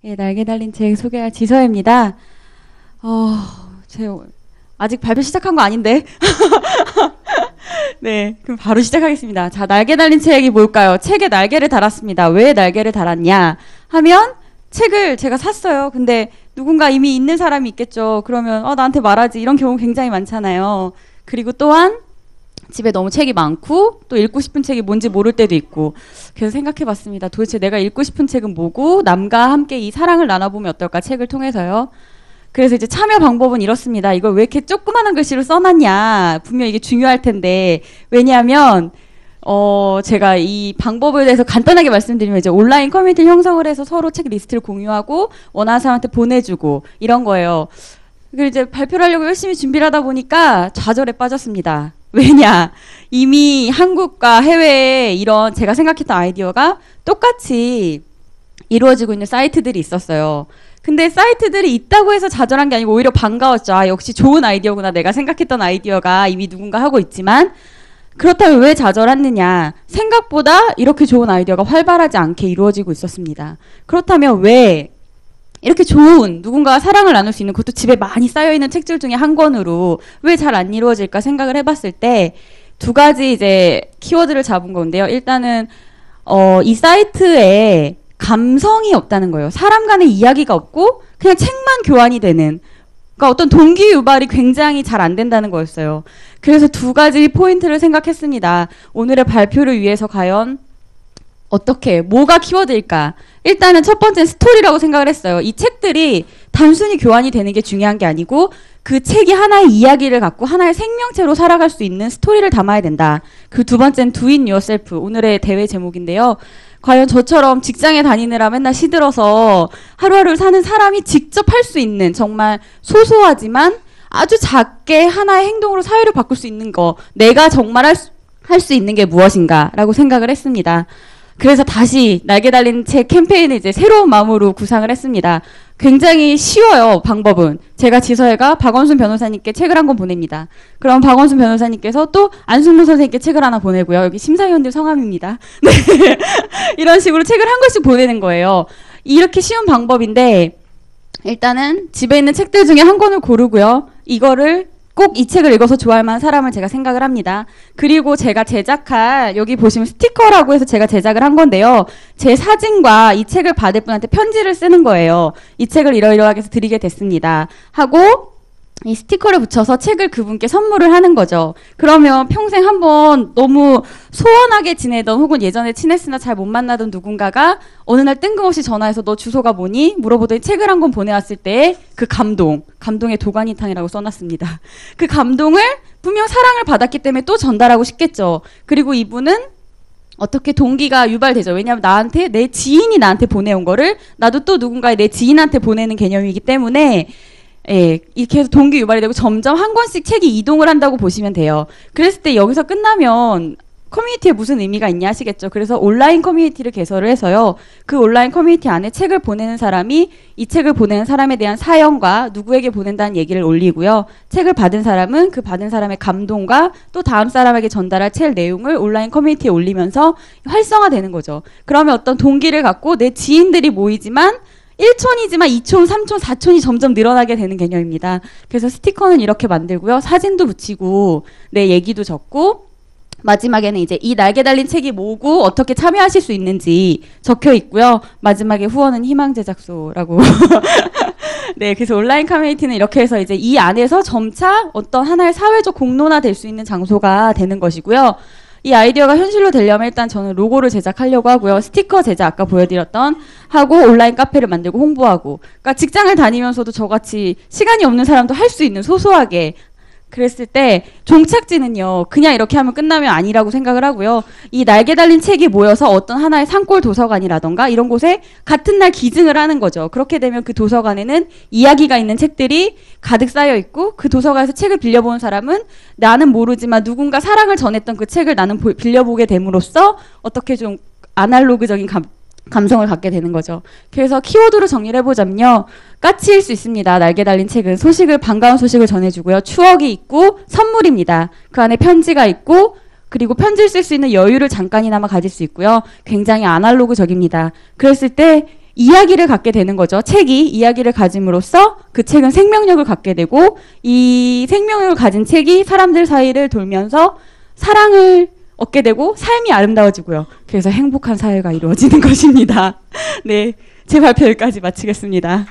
예, 날개 달린 책 소개할 지서입니다. 아직 발표 시작한 거 아닌데. 네, 그럼 바로 시작하겠습니다. 자, 날개 달린 책이 뭘까요? 책에 날개를 달았습니다. 왜 날개를 달았냐 하면 책을 제가 샀어요. 근데 누군가 이미 있는 사람이 있겠죠. 그러면 나한테 말하지. 이런 경우 굉장히 많잖아요. 그리고 또한 집에 너무 책이 많고 또 읽고 싶은 책이 뭔지 모를 때도 있고, 그래서 생각해봤습니다. 도대체 내가 읽고 싶은 책은 뭐고 남과 함께 이 사랑을 나눠보면 어떨까, 책을 통해서요. 그래서 이제 참여 방법은 이렇습니다. 이걸 왜 이렇게 조그마한 글씨로 써놨냐, 분명 이게 중요할 텐데. 왜냐하면 제가 이 방법에 대해서 간단하게 말씀드리면, 이제 온라인 커뮤니티를 형성을 해서 서로 책 리스트를 공유하고 원하는 사람한테 보내주고 이런 거예요. 그리고 이제 발표를 하려고 열심히 준비를 하다 보니까 좌절에 빠졌습니다. 왜냐, 이미 한국과 해외에 이런 제가 생각했던 아이디어가 똑같이 이루어지고 있는 사이트들이 있었어요. 근데 사이트들이 있다고 해서 좌절한 게 아니고 오히려 반가웠죠. 아, 역시 좋은 아이디어구나. 내가 생각했던 아이디어가 이미 누군가 하고 있지만. 그렇다면 왜 좌절했느냐, 생각보다 이렇게 좋은 아이디어가 활발하지 않게 이루어지고 있었습니다. 그렇다면 왜 이렇게 좋은, 누군가와 사랑을 나눌 수 있는, 그것도 집에 많이 쌓여있는 책들 중에 한 권으로 왜 잘 안 이루어질까 생각을 해봤을 때 두 가지 이제 키워드를 잡은 건데요. 일단은 이 사이트에 감성이 없다는 거예요. 사람 간의 이야기가 없고 그냥 책만 교환이 되는, 그러니까 어떤 동기 유발이 굉장히 잘 안 된다는 거였어요. 그래서 두 가지 포인트를 생각했습니다. 오늘의 발표를 위해서 과연 어떻게, 뭐가 키워드일까? 일단은 첫 번째는 스토리라고 생각을 했어요. 이 책들이 단순히 교환이 되는 게 중요한 게 아니고 그 책이 하나의 이야기를 갖고 하나의 생명체로 살아갈 수 있는 스토리를 담아야 된다. 그 두 번째는 Do It Yourself, 오늘의 대회 제목인데요. 과연 저처럼 직장에 다니느라 맨날 시들어서 하루하루 사는 사람이 직접 할 수 있는, 정말 소소하지만 아주 작게 하나의 행동으로 사회를 바꿀 수 있는 거, 내가 정말 할 수 있는 게 무엇인가 라고 생각을 했습니다. 그래서 다시 날개 달린 책 캠페인을 이제 새로운 마음으로 구상을 했습니다. 굉장히 쉬워요, 방법은. 제가 지서애가 박원순 변호사님께 책을 한 권 보냅니다. 그럼 박원순 변호사님께서 또 안승문 선생님께 책을 하나 보내고요. 여기 심사위원들 성함입니다. 네. 이런 식으로 책을 한 권씩 보내는 거예요. 이렇게 쉬운 방법인데, 일단은 집에 있는 책들 중에 한 권을 고르고요. 이거를 꼭 이 책을 읽어서 좋아할 만한 사람을 제가 생각을 합니다. 그리고 제가 제작할, 여기 보시면 스티커라고 해서 제가 제작을 한 건데요. 제 사진과 이 책을 받을 분한테 편지를 쓰는 거예요. 이 책을 이러이러하게 해서 드리게 됐습니다 하고 이 스티커를 붙여서 책을 그분께 선물을 하는 거죠. 그러면 평생 한번 너무 소원하게 지내던, 혹은 예전에 친했으나 잘 못 만나던 누군가가 어느 날 뜬금없이 전화해서 너 주소가 뭐니? 물어보더니 책을 한 권 보내왔을 때 그 감동의 도가니탕이라고 써놨습니다. 그 감동을 분명 사랑을 받았기 때문에 또 전달하고 싶겠죠. 그리고 이분은 어떻게 동기가 유발되죠. 왜냐하면 나한테, 내 지인이 나한테 보내온 거를 나도 또 누군가의 내 지인한테 보내는 개념이기 때문에, 예, 이렇게 해서 동기 유발이 되고 점점 한 권씩 책이 이동을 한다고 보시면 돼요. 그랬을 때 여기서 끝나면 커뮤니티에 무슨 의미가 있냐 하시겠죠. 그래서 온라인 커뮤니티를 개설을 해서요. 그 온라인 커뮤니티 안에 책을 보내는 사람이 이 책을 보내는 사람에 대한 사연과 누구에게 보낸다는 얘기를 올리고요. 책을 받은 사람은 그 받은 사람의 감동과 또 다음 사람에게 전달할 책 내용을 온라인 커뮤니티에 올리면서 활성화되는 거죠. 그러면 어떤 동기를 갖고 내 지인들이 모이지만 1촌이지만 2촌, 3촌, 4촌이 점점 늘어나게 되는 개념입니다. 그래서 스티커는 이렇게 만들고요. 사진도 붙이고 내 얘기도 적고, 마지막에는 이제 이 날개 달린 책이 뭐고 어떻게 참여하실 수 있는지 적혀 있고요. 마지막에 후원은 희망 제작소라고. 네, 그래서 온라인 커뮤니티는 이렇게 해서 이제 이 안에서 점차 어떤 하나의 사회적 공론화 될 수 있는 장소가 되는 것이고요. 이 아이디어가 현실로 되려면 일단 저는 로고를 제작하려고 하고요. 스티커 제작, 아까 보여드렸던, 하고 온라인 카페를 만들고 홍보하고. 그러니까 직장을 다니면서도 저같이 시간이 없는 사람도 할 수 있는, 소소하게. 그랬을 때 종착지는요, 그냥 이렇게 하면 끝나면 아니라고 생각을 하고요. 이 날개 달린 책이 모여서 어떤 하나의 산골 도서관이라던가 이런 곳에 같은 날 기증을 하는 거죠. 그렇게 되면 그 도서관에는 이야기가 있는 책들이 가득 쌓여 있고, 그 도서관에서 책을 빌려보는 사람은 나는 모르지만 누군가 사랑을 전했던 그 책을 나는 빌려보게 됨으로써 어떻게 좀 아날로그적인 감성을 갖게 되는 거죠. 그래서 키워드로 정리를 해보자면요. 까치일 수 있습니다. 날개 달린 책은 반가운 소식을 전해주고요. 추억이 있고 선물입니다. 그 안에 편지가 있고, 그리고 편지를 쓸 수 있는 여유를 잠깐이나마 가질 수 있고요. 굉장히 아날로그적입니다. 그랬을 때 이야기를 갖게 되는 거죠. 책이 이야기를 가짐으로써 그 책은 생명력을 갖게 되고 이 생명력을 가진 책이 사람들 사이를 돌면서 사랑을 얻게 되고 삶이 아름다워지고요. 그래서 행복한 사회가 이루어지는 것입니다. 네, 제 발표 여기까지 마치겠습니다.